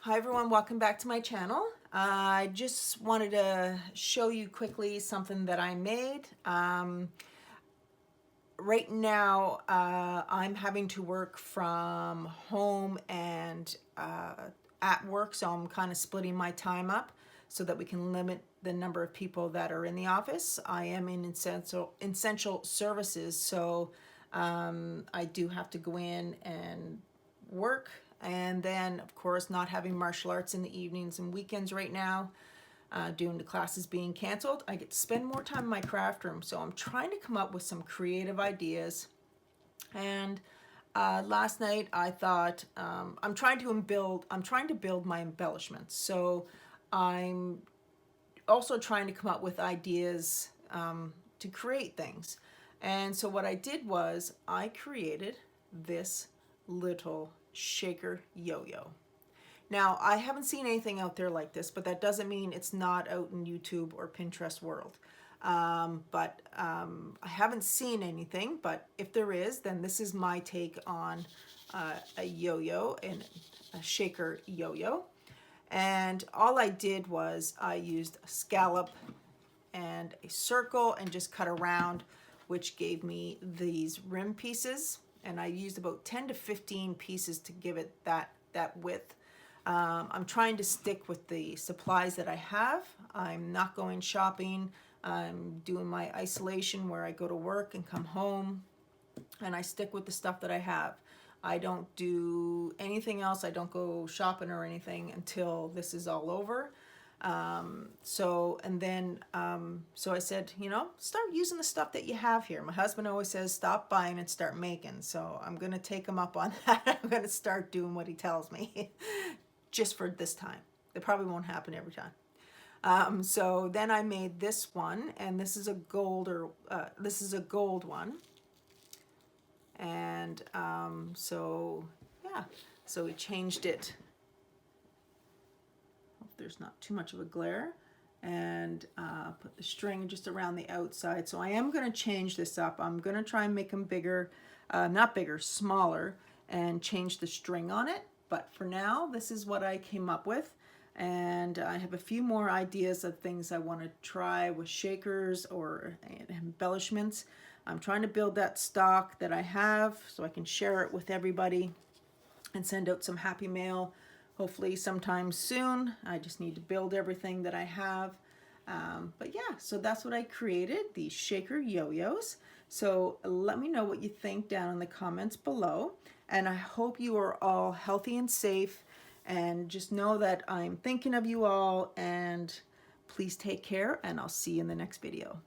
Hi everyone, welcome back to my channel. I just wanted to show you quickly something that I made. Right now I'm having to work from home and at work, so I'm kind of splitting my time up so that we can limit the number of people that are in the office. I am in essential services, so I do have to go in and work, and then of course not having martial arts in the evenings and weekends right now, due to classes being canceled, I get to spend more time in my craft room. So I'm trying to come up with some creative ideas. And last night I thought, I'm trying to build my embellishments. So I'm also trying to come up with ideas to create things. And so what I did was I created this little shaker yo-yo. Now, I haven't seen anything out there like this, but that doesn't mean it's not out in YouTube or Pinterest world. I haven't seen anything, but if there is, then this is my take on a yo-yo and a shaker yo-yo. And all I did was I used a scallop and a circle and just cut around, which gave me these rim pieces. And I used about 10 to 15 pieces to give it that width. I'm trying to stick with the supplies that I have. I'm not going shopping. I'm doing my isolation where I go to work and come home, and I stick with the stuff that I have. I don't do anything else. I don't go shopping or anything until this is all over. So I said, start using the stuff that you have here. My husband always says, stop buying and start making. So I'm going to take him up on that. I'm going to start doing what he tells me just for this time. It probably won't happen every time. So then I made this one, and this is a gold one. And so yeah, so we changed it. Hope there's not too much of a glare. And put the string just around the outside. So I am going to change this up. I'm going to try and make them bigger, not bigger, smaller, and change the string on it. But for now, this is what I came up with. And I have a few more ideas of things I want to try with shakers or embellishments. I'm trying to build that stock that I have so I can share it with everybody and send out some happy mail hopefully sometime soon. I just need to build everything that I have. But yeah, so that's what I created, these shaker yo-yos. So let me know what you think down in the comments below. And I hope you are all healthy and safe. And just know that I'm thinking of you all. And please take care, and I'll see you in the next video.